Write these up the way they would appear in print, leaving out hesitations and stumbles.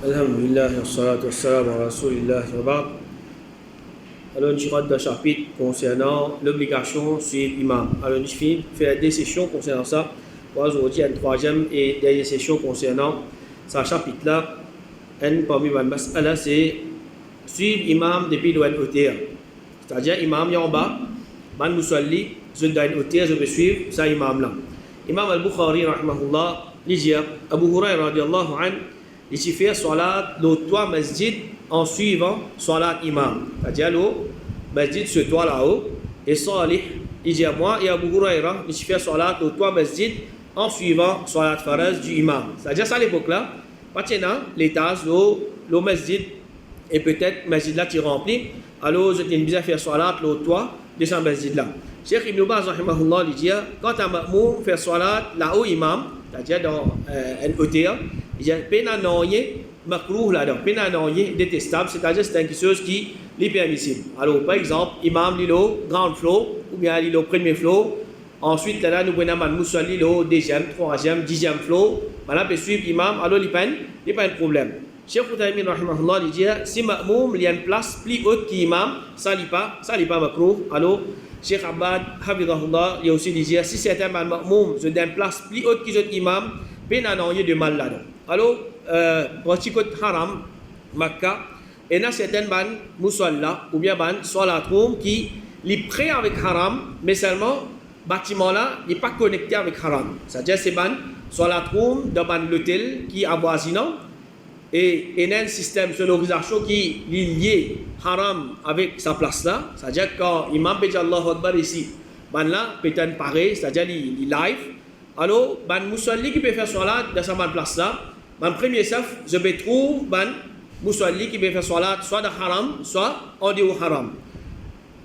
Alhamdulillah, wassalatu wassalamu ala rasulillah wa ba'd. Alors, nous avons un chapitre concernant l'obligation de suivre l'imam. Alors, nous faire des sessions concernant ça. Aujourd'hui, il y a une troisième et dernière session concernant ce chapitre-là. Un parmi les mas'ala, c'est suivre l'imam depuis loin au terre. C'est-à-dire, l'imam est en bas, man musalli, je dois au terre, je vais suivre ça imam-là. Imam al-Bukhari, rahimahullah, il dit Abu Hurairah, radiallahu anhu, il fait salat le toit masjid en suivant salat imam. C'est-à-dire le masjid ce toit là-haut. Et Salih, il dit à moi et Abu Hurairah, il fait salat le toit masjid en suivant salat faraz du imam. C'est-à-dire ça à l'époque là, maintenant l'étage, le masjid et peut-être masjid là qui remplit. Alors je t'ai bien faire salat le toit de ce masjid là. Cheikh Ibn Baz rahimahullah il dit quand un ma'moum fait salat là-haut imam, c'est-à-dire dans un hôtel, il y a pénanoyer makrouh là-dedans, pénanoyer détestable, c'est-à-dire c'est quelque chose qui est permissible. Alors par exemple, imam lit le grand flow ou bien lit le premier flow, ensuite là nous prenons un musalli le deuxième, troisième, dixième flow, maintenant peut suivre imam, alors il n'y a pas de problème. Cheikh Uthaymeen rahimahullah il dit si ma'moum il y a une place plus haute qu'imam, ça n'est pas makrouh. Alors Cheikh Abbad Hafidahullah il a aussi dit si c'est un ma'moum je donne une place plus haute que l'autre imam, pénanoyer de mal là-dedans. Alors, pratique haram, Makkah, et il y a certaines ban musalla ou bien ban salat room qui est prêt avec haram, mais seulement bâtiment là n'est pas connecté avec haram. C'est-à-dire c'est ban salat room dans l'hôtel qui est avoisinant et il y a un système de sonorisation qui est lié haram avec sa place là. C'est-à-dire quand imam peut dire Allahu Akbar ici, ban là peut être pareil, c'est-à-dire il live. Alors, ban musalli qui peut faire salat dans sa place là. Mon premier saf, je vais trouver ban musalli qui peut faire salat soit dans haram, soit en dehors haram.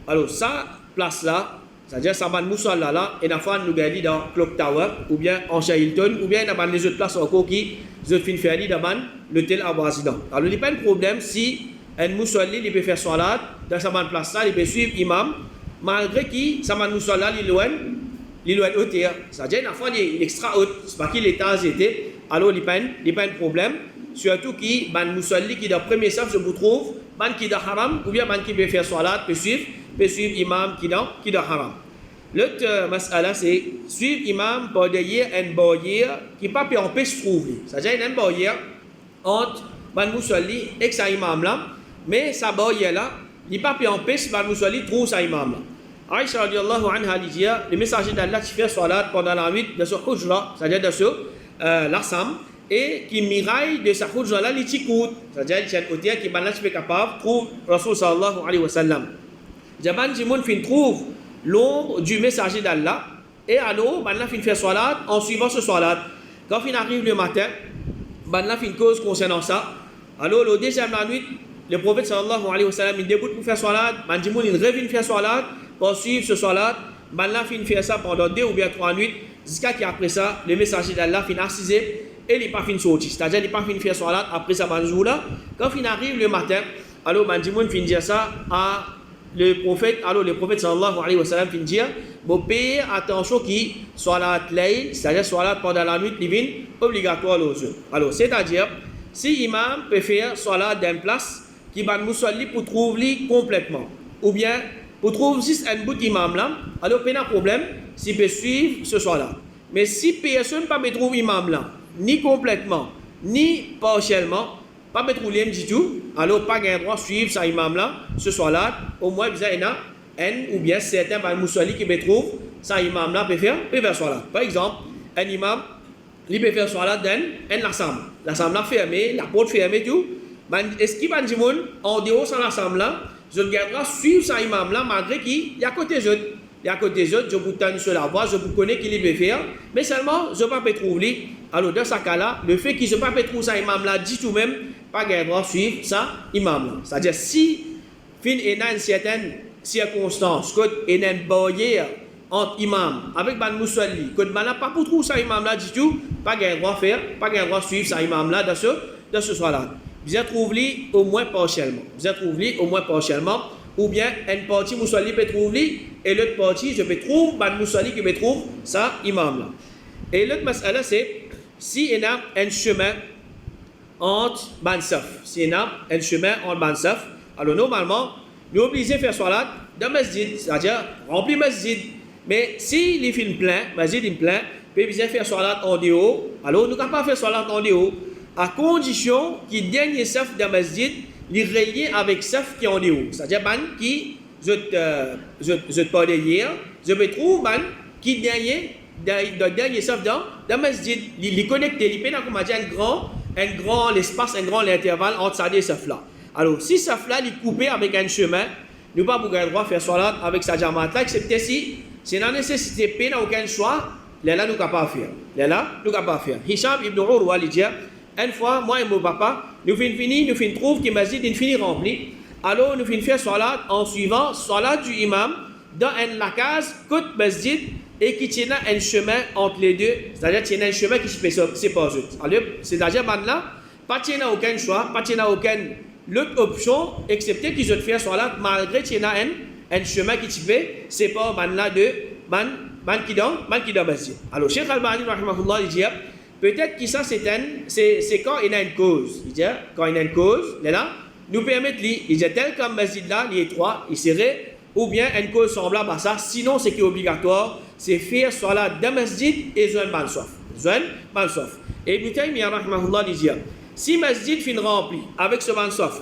Alors, ça, place là, c'est-à-dire ça ban musalla là, et la fois nous gagnons dans Clock Tower, ou bien en Hilton, ou bien dans les autres places encore qui, je vais faire dans l'hôtel avoisinant. Alors, il n'y a pas de problème si un musalli il peut faire salat dans sa place là, il peut suivre imam, malgré que sa ban musalla il est haute, c'est-à-dire la fois il est extra haute, c'est pas qu'il l'étage était. Alors, il n'y a pas de problème. Surtout qui, ban musalli qui dans le premier saf, je vous trouve, ban qui dans haram, ou bien ban qui peut faire salat, peut suivre imam qui dans haram. L'autre mas'ala, c'est suivre imam pour derrière une barrière qui ne peut pas empêcher de trouver. C'est-à-dire, il y a une barrière entre ban musalli et sa imam là, mais sa barrière là, il ne peut pas empêcher ban musalli de trouver sa imam là. Aïcha radiallahu anha dit, le messager d'Allah qui fait salat pendant la nuit de ce hujra, c'est-à-dire de ce l'assam, et qui miraille de sa hujra là, l'itikout, c'est-à-dire qu'il y a un hôtel qui est capable, trouve Rasul sallallahu alayhi wa sallam. Jaban Jimoun fin trouve l'ombre du messager d'Allah, et alors, Banla fin fait salat en suivant ce salat. Quand il arrive le matin, Banla fin cause concernant ça. Alors, le deuxième la nuit, le prophète sallallahu alayhi wa sallam, il débute pour faire salat, Ban Jimoun il revient faire salat, pour suivre ce salat, Banla fin fait ça pendant 2 ou bien 3 nuits. Jusqu'à qu'après ça, le messager d'Allah finit assisé et il n'est pas fini sorti. C'est-à-dire qu'il n'est pas fini faire salat après ça, là. Quand il arrive le matin, alors Bandimoun finit dire ça à le prophète. Alors le prophète sallallahu alayhi wa sallam finit dire bon, payez attention qui salat layl, c'est-à-dire salat pendant la nuit divine, obligatoire aux yeux. Alors c'est-à-dire, si imam peut faire salat d'une place qui va musalli pour trouver complètement, ou bien pour trouver juste un bout d'imam là, alors pas de problème. S'il peut suivre ce soir-là. Mais si personne ne peut pas trouver imam là, ni complètement, ni partiellement, pas me trouver du tout, alors pas de droit de suivre sa imam là, ce soir-là, au moins il y a un ou bien certains musulmans qui me trouvent, sa imam là peut faire soir-là. Par exemple, un imam, il peut faire soir-là dans l'assemblée fermée, la porte fermée tout. Est-ce qu'il va dire en dehors de l'assemblée là, je garderai suivre sa imam là malgré qu'il y a côté autres. Et à côté des autres, je vous tente sur la voie, je vous connais qu'il peut faire, mais seulement je ne peux pas trouver. Alors dans ce cas-là, le fait qu'il ne peut pas trouver ça imam là, dit tout même, pas de droit suivre ça imam là. C'est-à-dire si il y a une certaine circonstance, qu'il y a une barrière entre imam avec ban musalli, que ban n'a pas pour trouver ça imam là, dit tout, pas de droit faire, pas de droit suivre ça imam là dans ce soir-là. Vous êtes trouvé au moins partiellement. Ou bien une partie musalli peut trouver et l'autre partie je peux trouver ban musalli qui peut trouver ça imam là. Et l'autre mas'ala c'est si il y a un chemin entre Bansaf. C'est un chemin entre Bansaf. Alors normalement, nous sommes obligés de faire salat dans le masjid, c'est-à-dire remplir le masjid. Mais si les films plein, le masjid est plein, nous sommes obligés de faire salat en dehors. Alors nous ne pouvons pas faire salat en dehors, à condition que le dernier saf dans le masjid est relié avec saf qui est en dehors. C'est-à-dire qui, je te parlais hier, je me trouve qui le dernier saf dans le masjid. Il est connecté, il peut avoir un grand l'espace, un grand intervalle entre ces deux safs-là. Alors, si ce saf-là est coupé avec un chemin, nous n'avons pas le droit de faire salat avec sa jamaat-là, excepté si c'est une nécessité, il n'y a aucun choix, là, nous ne pouvons pas faire. Là, nous ne pouvons pas faire. Hisham ibn Urwa lui dit, une fois, moi et mon papa, nous finissons trouver que le masjid est fini rempli. Alors, nous finissons faire salat en suivant salat du imam dans la case côté masjid et qui tient un chemin entre les deux, c'est-à-dire qu'il y a un chemin qui se sépare. Alors, c'est-à-dire maintenant, pas qu'il n'y a aucun choix, pas qu'il n'y a aucune l'autre option, excepté qu'ils ont fait salat malgré qu'il y a un chemin qui se sépare maintenant de man qui dans masjid. Alors, Cheikh Al-Bani, rahimahullah, il dit, peut-être que ça c'est quand il y a une cause. Il dit, quand il y a une cause, là, nous permettre, il dit, tel comme masjid là, il est étroit, il serait, ou bien une cause semblable à ça, sinon ce qui est obligatoire, c'est faire salat dans masjid et zoan bansaf. Et Ibn Taymiyyah, rahimahullah, il dit, si masjid fin rempli avec ce bansaf,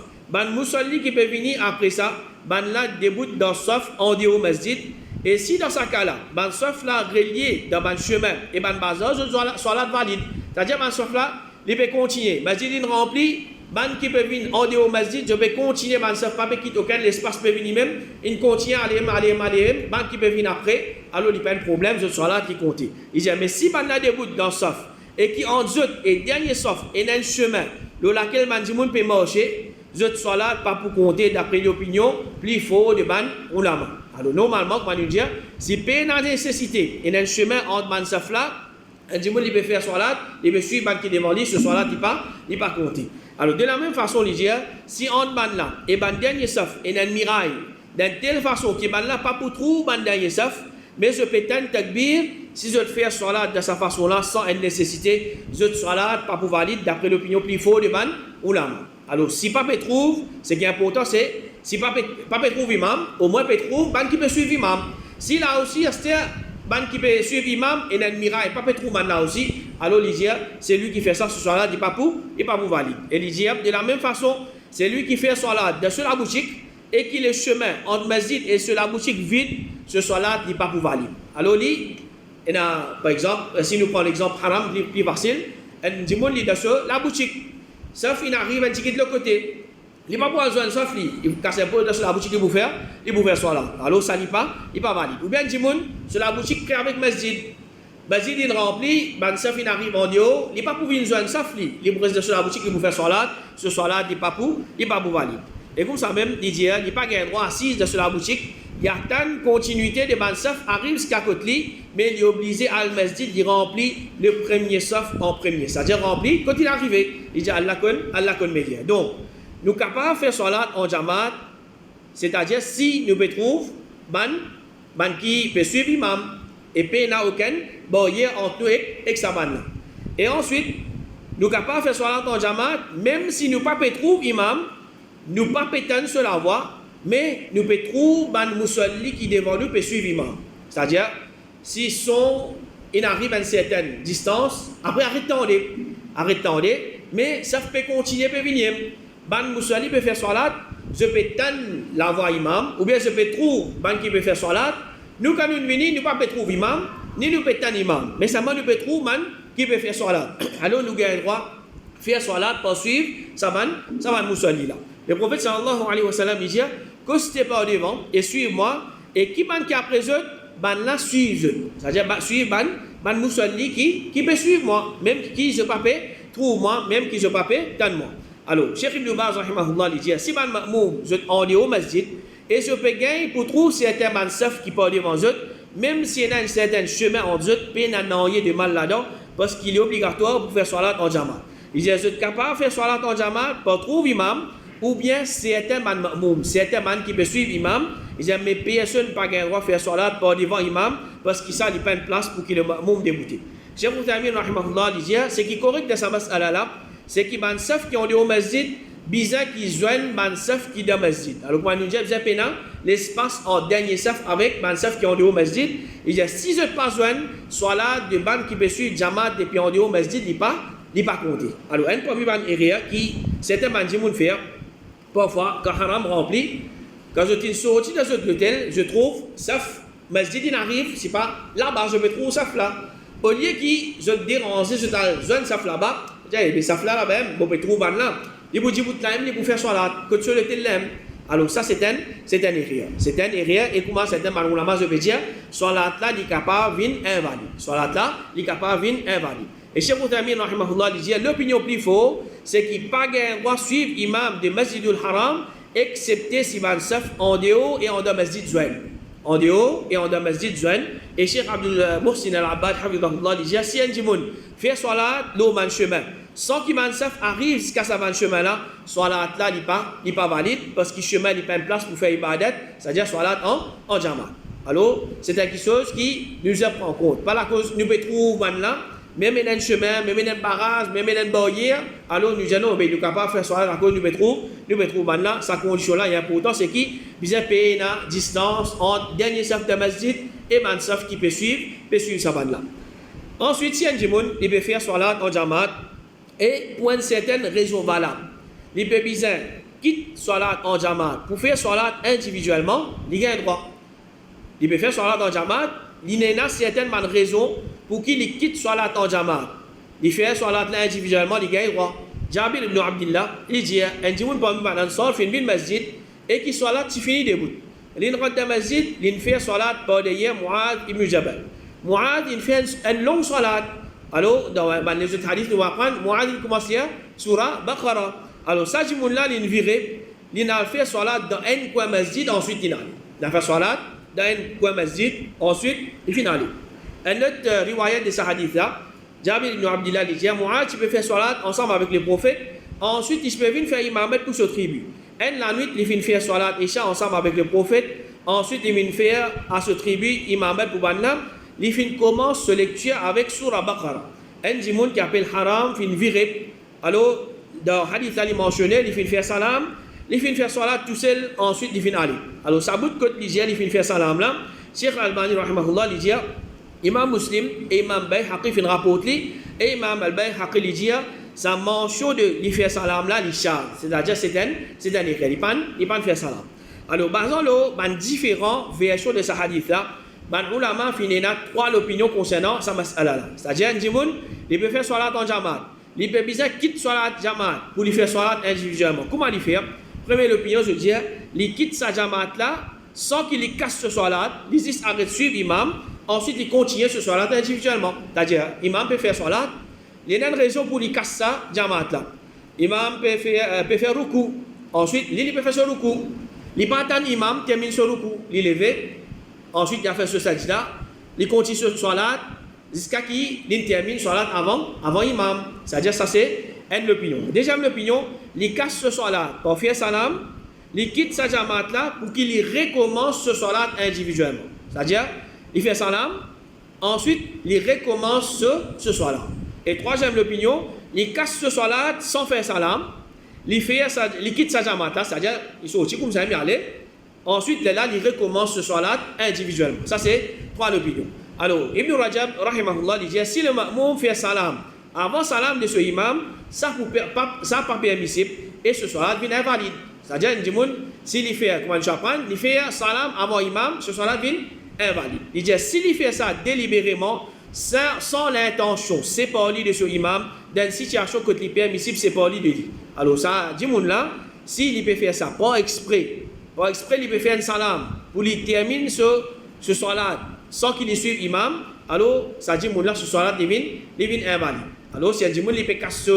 musalli qui peut venir après ça, là débute dans saf en dehors masjid. Et si dans ce cas-là, bansaf là relié dans le chemin et bazar, je salat valide. C'est-à-dire bansaf là, il peut continuer. Masjid rempli, qui peut venir en dehors masjid, je peux continuer bansaf, pas quitter aucun l'espace peut venir même, il continue aller, qui peut venir après, alors il n'y a pas de problème, je salat qui compte. Il dit, mais si là débute dans saf, et qui en zut et dernier sauf et un chemin dans lequel man peut marcher, zut salat pas pour compter d'après l'opinion plus fort de ban ulama. Alors normalement comme on dit, si pas une nécessité et un chemin entre ban saf là, un il peut faire salat, il peut suivre ban qui demande ce salat il pas compter. Alors de la même façon il dit, si entre ban là et ban dernier sauf et un mirail d'une telle façon que ban là pas pour trouver ban dernier sauf, mais je peux t'en takbir si je fais salat de cette façon-là sans une nécessité, je salat pas pour valide d'après l'opinion plus forte de ban ulama. Alors si pas peut trouve, ce qui est important c'est si pas peut trouve imam, au moins peut trouve ban qui peut suivre imam. Si là aussi ban qui peut suivre imam et un mirail pas peut trouve ban là aussi, alors l'Igia c'est lui qui fait ça ce salat il pas pour valide. Et l'Igia de la même façon, c'est lui qui fait salat de sur la boutique et qui le chemin entre masjid et sur la boutique vide, ce salat n'est pas pour valide. Alors par exemple, si nous prenons l'exemple haram plus facile, un dimon lit sur la boutique, sauf il arrive un ticket de l'autre côté, il n'a pas besoin de sauf il casse un peu sur la boutique il vous faire salat. Alors ça n'est pas valide. Ou bien un dimon sur la boutique avec masjid, masjid il rempli, ben sauf il arrive en dehors, il n'a pas pour venir joindre sauf il vous reste sur la boutique il vous faire salat, ce salat n'est pas pour valide. Et comme ça même, il dit, il n'y a pas un droit assis sur la boutique. Il y a tant de continuité de bansaf arrive jusqu'à côté, mais il est obligé à le masjid, il remplit le premier saf en premier. C'est-à-dire rempli quand il est arrivé. Il dit Allah kon média. Donc, nous sommes capables de faire salat en jamaat, c'est-à-dire si nous trouvons ban qui peut suivre l'imam et peut n'a aucun barrière entre nous et sa ban. Et ensuite, nous sommes capables de faire salat en jamaat, même si nous ne pouvons pas trouver l'imam, nous ne pouvons pas péter sur la voie, mais nous pouvons trouver ban musalli qui devant nous peut suivre l'imam. C'est-à-dire, si il arrive à une certaine distance, après arrêtez, mais ça peut continuer, peut venir. Ban musalli peut faire salat, je peux tendre la voie imam, ou bien je peux trouver ban qui peut faire salat. Nous, quand nous venons, nous ne pouvons pas trouver imam, ni nous pouvons tendre imam, mais seulement nous pouvons trouver ban qui peut faire salat. Alors nous avons le droit de faire salat pour suivre sa ban musalli là. Le prophète sallallahu alayhi wa sallam dit que si tu n'es pas au devant et suive-moi, et qui ban qui après eux, ban là suivre. C'est-à-dire suivre ban musalli qui peut suivre moi, même qui je pas trouve moi, même qui je pas donne-moi. Alors, Cheikh Ibn Baz rahimahullah dit si ban ma'moum en est au masjid et je peux gagner pour trouver certains ban saf qui parlent devant eux, même s'il y a un certain chemin entre eux, peine à n'envoyer de mal là-dedans parce qu'il est obligatoire pour faire salat en jamaat. Il dit je suis capable de faire salat en jamaat pour trouver imam ou bien certains man ma'moum, certains man qui peut suivre imam, ils disent mais personne pas gain droit faire salat pour devant imam parce qu'il ça il pas une place pour qu'il le ma'moum débouté. Cheikh Moutamin rahimahullah dit ce qui est correct de sa mas'ala là, c'est qui ban saf qui ont au masjid, bizarre qui joignent ban saf qui dans masjid. Alors quand nous disons pena l'espace en dernier saf avec ban saf qui ont au masjid, il y a 6 autres pas joindre, soit là de ban qui peut suivre jamaat depuis en au masjid, il pas compté. Alors un premier ban area qui certains ban qui faire parfois quand haram rempli, quand je suis sorti de cet hôtel, je trouve saf masjid il arrive, c'est pas là-bas je me trouve saf là. Au lieu qui je dérange, je zone saf là-bas, j'ai saf là même, bon peut trouver là. Il vous dit vous là, il vous faire salat, que sur le tel alors ça c'est un erreur. C'est un erreur et comment c'est un malulama je veux dire, salat là il capable vin invalide. Salat là il capable vin invalide. Et Cheikh Outamin rahimahullah dit l'opinion plus fort, c'est qu'il pas gain droit suivre imam de Masjidul Haram excepté si van saf en dehors et en dehors Masjid Zouane. En dehors et en dehors Masjid Zouane. Et Cheikh Abdul Mohsin Al-Abbad hafidahullah dit si un dimoun fait salat l'eau man chemin sans qu'il man saf arrive jusqu'à sa van chemin là, salat là il pas valide parce que chemin il pas une place pour faire ibadat, c'est-à-dire salat en jamaat. Alors, c'est quelque chose qui nous prend en compte. Par la cause nous peut trouver là même un chemin, même un barrage, même une barrière, alors nous disons, nous sommes capables de faire ça à cause nous trouver maintenant, sa condition là est importante, c'est qui vient payer la distance entre dernier saf de masjid et man saf qui peut suivre sa bande là. Ensuite, si un djimoun, il peut faire salat en jamaat et pour une certaine raison valable, il peut bien quitter salat en jamaat pour faire salat individuellement, il a un droit. Il peut faire salat en jamaat, il y a certaines raisons pour qu'il quitte salat en jamaat. Il fait salat individuellement, il gagne droit. Jabir ibn Abdullah, il dit un djimoun parmi les ansar fait une masjid et qui salat tu finis debout. Il rentre dans le masjid, il fait salat par derrière Muad ibn Jabal. Muad il fait une longue salat. Alors dans les autres hadiths nous apprendre Muad il commence à surah Baqara. Alors ça djimoun là il viré, il a fait salat dans un coin masjid ensuite il a fait salat dans un coin masjid ensuite il finit. Un autre riwayat de ce hadith-là, Jabir ibn Abdullah dit Muad, tu peux faire salat ensemble avec les prophètes, ensuite il peut venir faire imamat pour ce tribu. Et la nuit, il vient faire salat Isha ensemble avec les prophètes, ensuite il vient faire à ce tribu imamat pour Banam, il vient commence ce lecture avec Surah Baqara. Un djimoun qui appelle Haram, il vient virer. Alors, dans le hadith, il mentionné, il vient faire salam, il vient faire salat tout seul, ensuite il vient aller. Alors, ça bout de côté, il vient faire salam là. Cheikh Al-Albani, rahimahullah, il dit Imam Muslim et Imam Bayhaqi fin rapporte et Imam Al-Bayhaqi lui dit ça mention de lui faire salam là l'isha, c'est-à-dire c'est un écrit il pas faire salam. Alors basant le différents versions de ce hadith là, ulama finina trois l'opinion concernant sa mas'ala là. C'est-à-dire un djimoun, il peut faire salat en jamaat, il peut bien quitter salat jamaat pour lui faire salat individuellement. Comment il fait? Première opinion je dis, il quitte sa jamaat là sans qu'il casse ce salat, il juste arrête suivre imam. Ensuite, il continue ce salat individuellement. C'est-à-dire, l'imam peut faire salat. Il y a une raison pour lui casser ça, jamaat là. L'imam peut faire ruku. Ensuite, il peut faire ce ruku. Il peut attendre l'imam termine ce ruku. Il levé. Ensuite, il a fait ce sajda. Il continue ce salat jusqu'à qu'il termine ce salat avant l'imam. C'est-à-dire, ça c'est une opinion. Deuxième opinion, il casse ce salat pour faire salam. Il quitte sa jamaat là pour qu'il recommence ce salat individuellement. C'est-à-dire, il fait salam, ensuite il recommence ce salat. Et troisième opinion, il casse ce salat sans faire salam, il quitte sa jamaat, c'est-à-dire il sortit comme ça, il aller. Ensuite là, il recommence ce salat individuellement. Ça c'est trois opinions. Alors Ibn Rajab, rahimahullah, il dit si le ma'moum fait salam avant salam de ce imam, ça pas permissible et ce salat vient invalide. C'est-à-dire s'il fait, comment je apprends, il fait salam avant imam, ce salat vient invalide. Il dit s'il fait ça délibérément, sans l'intention, c'est pas lui de ce imam, dans une situation que les permissible, c'est pas lui de lui. Alors ça, dit mon là, s'il peut faire ça, pas exprès, il peut faire un salam, pour lui terminer ce salat, sans qu'il suive imam, alors ça dit mon là, ce salat devient invalide. Alors si un dit mon il peut casser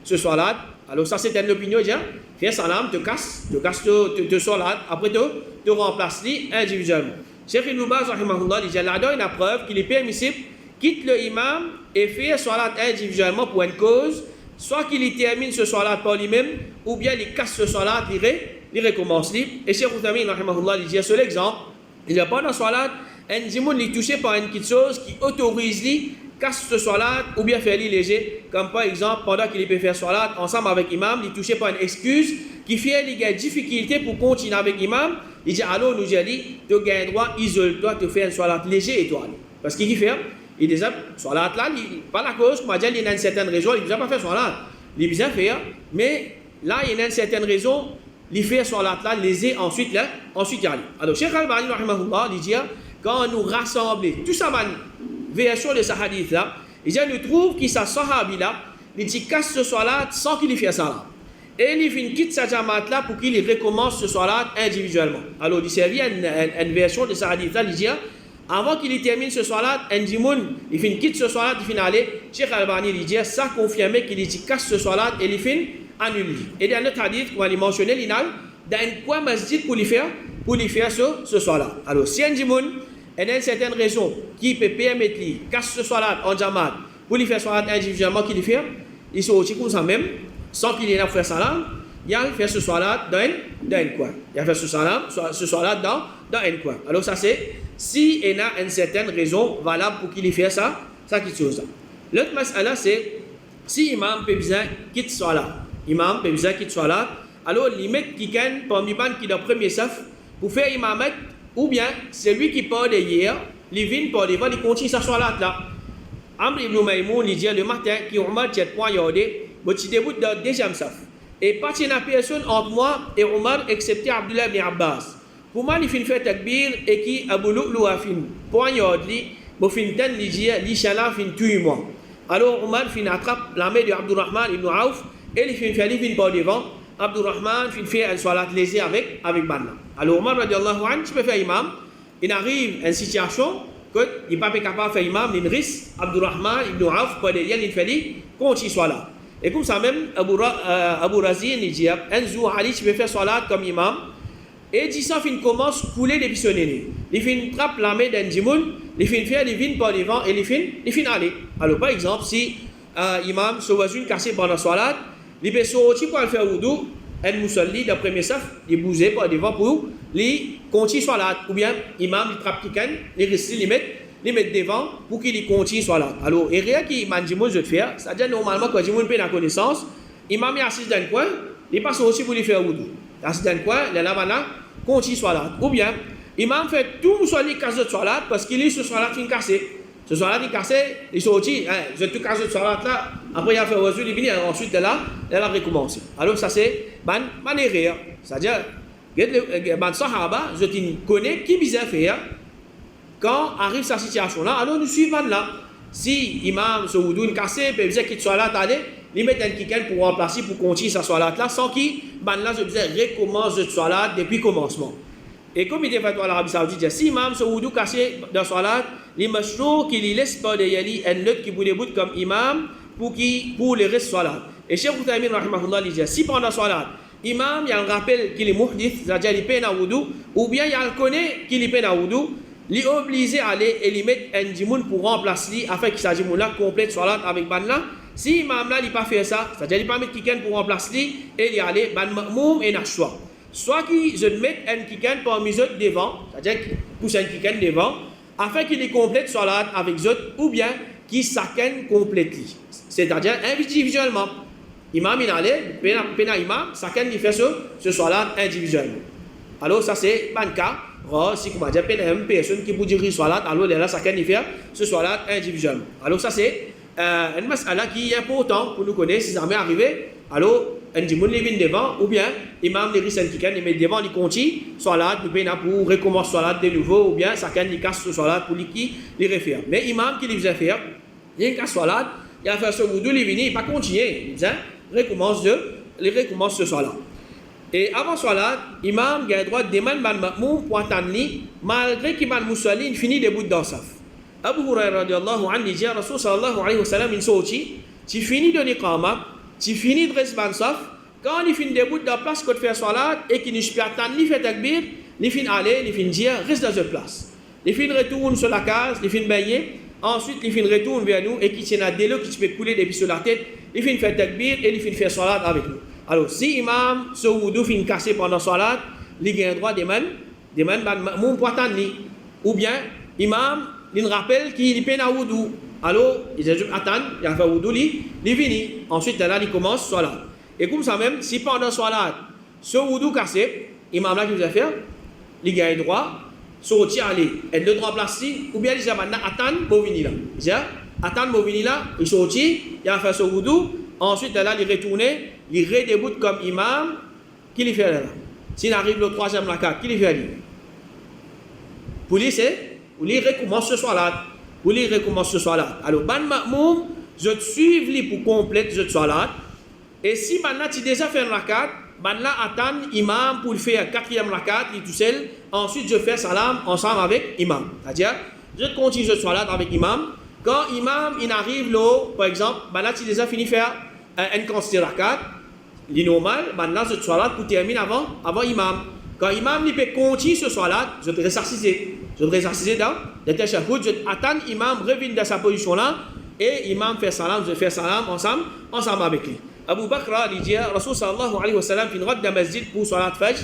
ce salat, alors ça c'est une opinion, il dit, fais salam, te casse te salat, après te remplace lui individuellement. Cheikh Ibn Baz rahimahullah dit là donne une preuve qu'il est permissible quitte le imam et fait salat individuellement pour une cause, soit qu'il termine ce salat par lui-même ou bien il casse ce salat, il recommence lui. Et Cheikh Outamin rahimahullah dit un seul exemple, il n'y a pas dans salat un djimoun il touché par une petite chose qui autorise lui casse ce salat ou bien faire léger, comme par exemple pendant qu'il peut faire salat ensemble avec imam, il touchait pas une excuse qui fait qu'il a une difficulté pour continuer avec imam, il dit alors nous j'ai dit tu as droit, isole-toi, tu fais un salat léger et toi. Parce qu'il fait, il dit salat là, pas la cause, comme il y a une certaine raison, il ne peut pas faire salat, il bien faire, mais là il y a une certaine raison, il fait salat là, léger ensuite il y a. Alors Cheikh Al-Albani rahimahullah, il dit quand nous rassemblons tout ça version de ce hadith là, il nous trouve que sa sahabi là, il dit casse ce salat sans qu'il fasse ça. Et il quitte sa jamaat là pour qu'il recommence ce salat individuellement. Alors il servait une version de ce hadith là, il dit avant qu'il termine ce salat, il quitte ce salat, il finit aller, Cheikh Al-Albani il dit ça confirmait qu'il dit casse ce salat et il finit annule. Et dans notre hadith, comme il mentionné, il a dans quoi masjid pour lui faire ce salat. Alors si un dimoun il y a une certaine raison qui peut permettre lui casse ce salat en jamaat pour lui faire salat individuellement qu'il fait, il se retire comme ça même sans qu'il ait à faire salat, il a fait ce salat dans un coin. Il a fait ce salat dans un coin. Alors ça c'est si il y a une certaine raison valable pour qu'il fasse ça quelque chose. L'autre mas'ala c'est si imam peut besoin quitte salat. Imam peut besoin quitte salat, alors il met quelqu'un parmi les qui est dans le premier saf pour faire imamat. Ou bien, celui qui part d'hier, il vient par devant, il continue sa salat là. Amr ibn Maïmoun, il dit le matin, qui Omar tient point yardé, mais il débute dans le deuxième saf. Et pas de personne entre moi et Omar, excepté Abdullah ibn Abbas. Pour moi, il fait faire takbir et qui Abu Lu'lu a fait point yardé, mais il fait il dit, l'Ishala fait tout moi. Alors Omar fait attrape la main de Abdurrahman ibn Auf et il fait par devant. Abdurrahman fait un salat léger avec Banna. Alors Omar radiallahu anhu, tu peux faire imam, il arrive à une situation qu'il n'est pas capable de faire imam, il risque Abdurrahman ibn Auf, il fait continue salat. Et comme ça même, Abu Razin, il dit, un jour, Ali, tu peux faire salat comme imam, et dit ça, il commence à couler depuis son nez. Il fait trappe la main d'un djimoun, il fait faire, il vient par devant, et il fait aller. Alors par exemple, si imam se voit une cassée pendant salat, il peut sortir pour faire wudu, un musalli dans le premier saf, il bouge par devant pour lui continue salat. Ou bien, imam, il trappe quelqu'un, il reste, il met devant pour qu'il continue salat. Alors, et rien qui m'a dit, moi, je vais faire, c'est-à-dire normalement, quand il peut la connaissance, imam est assis dans le coin, il passe aussi pour lui faire wudu. Assis dans le coin, il est là, continue salat. Ou bien, imam fait tout musalli casse de salat parce qu'il est ce salat qui est cassé. Ce soir-là, il est cassé, il sortit, je tout cassé ce soir-là, après il a fait le il est venu, ensuite là, il a recommencé. Alors ça c'est une erreur, c'est-à-dire, les Sahaba, je connais qui bizarre faire, quand arrive cette situation-là, alors nous suivons là. Si l'imam se wudu est cassé, il peut dire qu'il soit là, il met un quelqu'un pour remplacer, pour continuer sa salat là, sans qu'il, là, je disais, recommence le salat depuis le commencement. Et comme il est fait à l'Arabie Saoudite, si l'imam se wudu cassé dans la salat, les mashrour qu'il laisse pas de yali un autre qui vous débute comme imam pour les restes salat. Et Cheikh Uthaymeen rahimahullah il dit si pendant salat imam il y a un rappel qu'il est muhdith, c'est-à-dire il peine à wudu, ou bien il connaît qu'il est peine à wudu, il est obligé d'aller et lui mettre un djimoun pour remplacer afin que sa djimoun là complète salat avec ban là. Si imam là il pas fait ça, c'est-à-dire il pas mettre quelqu'un pour remplacer et il y aller ban ma'moum et n'a choix. Soit qu'il se mette un quelqu'un parmi eux devant, c'est-à-dire qu'il pousse un quelqu'un devant afin qu'il complète salat avec eux, ou bien qu'il s'accède complètement. C'est-à-dire individuellement. Imam il allait, pena imam, s'accède il fait ce salat individuellement. Alors ça c'est pas le cas. Si comment dire, une personne qui peut diriger salat, alors là s'accède il fait ce salat individuellement. Alors ça c'est une mas'ala qui est important pour nous connaître si ça m'est arrivé. Alors un djimoun les vient devant, ou bien imam les risques il met devant, il continue salat, nous payons pour recommencer salat de nouveau, ou bien chacun il casse ce salat pour lui qui les refaire. Mais imam qui les faisait faire, il casse salat, il a fait ce wudu, il vient, il pas continuer, il recommence ce salat. Et avant salat, imam a le droit de demander ban ma'moum pour attendre malgré qu'il ban musalli, il finit debout dans saf. Abu Hurairah radiyallahu anhu dit Rasul sallallahu alayhi wa sallam, il sortit, tu finis de l'iqama, tu finis de rester ban saf, quand il finit debout dans la place que tu fais salat et qu'il ne peut attendre, il fait takbir, il finit aller, il finit dire reste dans cette place. Il finit retourne sur la case, il finit baigner, ensuite il finit retourne vers nous et qui tient à délo qui peut couler depuis sur la tête, il finit faire takbir et il finit faire salat avec nous. Alors si imam ce wudu finit cassé pendant salat, il a le droit de demander ban ma'moum pour attendre, ou bien imam il rappelle qu'il peine à wudu. alors il a dû attendre, il a fait wudu, il est venu. Ensuite, là, il commence salat. Et comme ça même, si pendant salat, ce wudu cassé, l'imam là qui vous a fait, il gagne droit, sortir aller, et le droit placé, ou bien il a maintenant attendre pour venir là. Il a attendre pour venir là, il sortit, il a fait ce wudu, ensuite là, il retourne, il redéboute comme imam, qui lui fait là. S'il arrive le troisième rakat, qui lui fait là? Pour lui, c'est, pour lui recommence ce soir-là. Pour lui recommence ce soir-là. Alors, ban ma'moum, je te suive lui pour compléter ce soir-là. Et si maintenant tu as déjà fait un rakat, maintenant attends imam pour faire quatrième rakat, il est tout seul. Ensuite, je fais salam ensemble avec imam. C'est-à-dire, je continue ce soir-là avec imam. Quand imam il arrive là, par exemple, maintenant tu as déjà fini de faire une quantité de rakat, il est normal, maintenant ce soir-là pour terminer avant imam. Quand imam il peut continuer ce soir-là, je vais s'assiser. Je vais s'assiser dans le tashahhud, je attends imam revienne dans sa position là et imam fait salam, je fais salam ensemble avec lui. Abu Bakr il dit Rasul sallallahu alayhi wa sallam fin rad dans masjid pour salat fajr,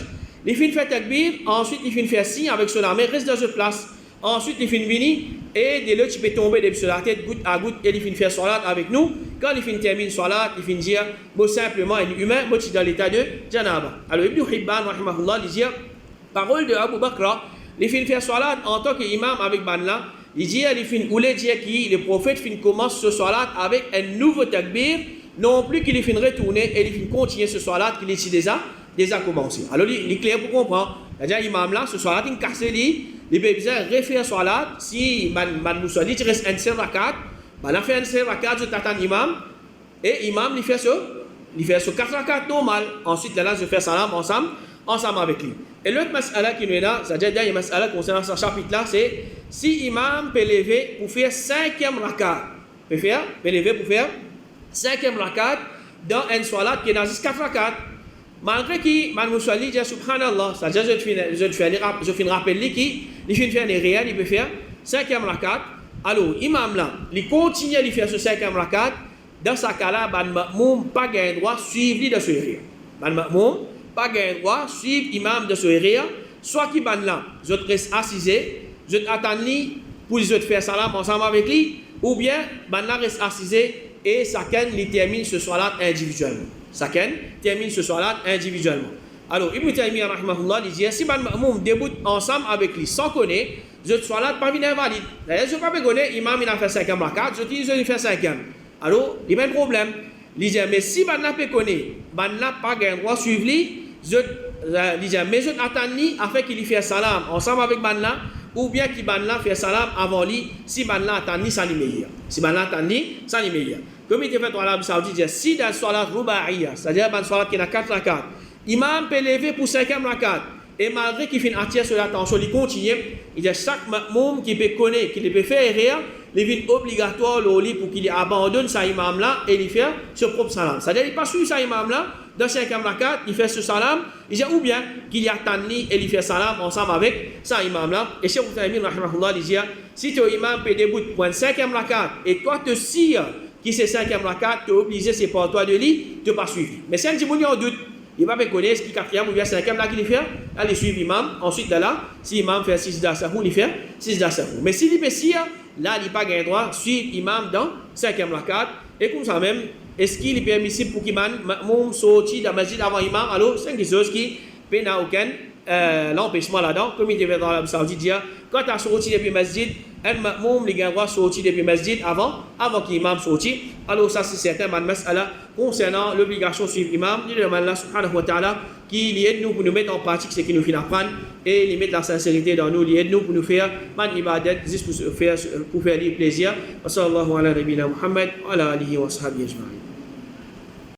il finit faire takbir, ensuite il finit faire signe avec son armée, reste dans cette place. Ensuite il finit venir et dès là tu peux tomber depuis sur la tête goutte à goutte et il finit faire salat avec nous. Quand il finit termine salat, il finit dire bon simplement il est humain, moi tu dans l'état de janaba. Alors Ibn Hibban rahimahullah il dit parole de Abu Bakr, il finit faire salat en tant qu'imam avec Banla, il dit il finit ou le dire qui le prophète finit commence ce salat avec un nouveau takbir, non plus qu'il finit retourner et il finit continuer ce salat qu'il ici déjà commencé. Alors il est clair pour comprendre. C'est-à-dire imam là ce salat il casse il peut bien refaire salat si man musalli il reste un seul rakat, man a fait un seul rakat je t'attends imam et imam il fait ce 4 rakat normal. Ensuite là je fais salam ensemble avec lui. Et l'autre mas'ala qui nous est là, c'est-à-dire dernier mas'ala concernant ce chapitre là, c'est si imam peut lever pour faire 5e rakat, peut lever pour faire 5e rakat dans un salat qui est dans 4 rakat. Malgré que man musalli dit subhanallah, c'est-à-dire je finis rappeler qui il finit faire les réels, il peut faire 5e rakat. Alors imam là, il continue à faire ce 5e rakat. Dans ce cas-là, ban ma'moum pas gain droit suivre lui de ce réel. Ban ma'moum pas gain droit suivre imam de ce réel. Soit qui ban là, je te reste assisé, je t'attends lui pour je te faire salam ensemble avec lui, ou bien ban là reste assisé et chacun il termine ce soir-là individuellement. Chacun termine ce soir-là individuellement. Alors, Ibn Taymiyyah rahimahullah dit si ban ma'moum débute ensemble avec lui sans connaître, je sois là pas venir invalide. D'ailleurs, je ne peux pas connaître, imam il a fait 5e rakat, je dis il fait 5e. Alors, il y a un problème. Il dit mais si ban n'a pas connaître, ban n'a pas gain droit suivre lui, je dis mais je attends lui afin qu'il fait salam ensemble avec ban là, ou bien qu'il ban là fait salam avant lui, si ban là attend lui ça lui meilleur. Si ban là attend lui ça lui meilleur. Comme il était fait dans l'Arabie Saoudite, si dans le salat ruba'iya, c'est-à-dire dans le salat qui a 4 rakat, imam peut lever pour 5e rakat, et malgré qu'il finit attirer sur l'attention, il continue, il y a chaque ma'moum qui peut connaître, qui peut faire erreur, il est obligatoire pour qu'il abandonne sa imam là et il fait ce propre salam. C'est-à-dire qu'il ne pas suivre sa imam là, dans 5e rakat, il fait ce salam, il dit ou bien qu'il y attend et il fait salam ensemble avec sa imam là. Et Cheikh Uthaymeen rahimahullah dit si ton imam peut débuter pour une 5e rakat et toi te sire qui c'est 5e rakat, tu es obligé, c'est pour toi de lui, de ne pas suivre. Mais si un petit monde en doute, il va pas connaître ce qui est 4e ou bien 5e là qu'il fait, allez suivre l'imam. Ensuite là, si l'imam fait 6 d'asahou, il fait 6 d'asahou. Mais s'il fait 6, là, il n'a pas gain droit, suivre l'imam dans 5e rakat. Et comme ça même, est-ce qu'il est permissible pour qu'il ma'moum sorti dans le masjid avant l'imam? Alors, c'est une chose qui n'a aucun l'empêchement là-dedans. Comme il devait dans l'Arabie Saoudite dire, quand tu as sorti depuis le masjid, un ma'moum les gain droit sorti depuis le masjid avant que l'imam sorti. Alors ça c'est certain, mas'ala concernant l'obligation de suivre l'imam, il demande Allah subhanahu wa ta'ala qui aide nous pour nous mettre en pratique ce qu'il nous fait apprendre et il met la sincérité dans nous, il aide nous pour nous faire man ibadat juste pour faire lui plaisir. Wa sallallahu ala nabina Muhammad wa ala alihi wa sahbihi ajma'in.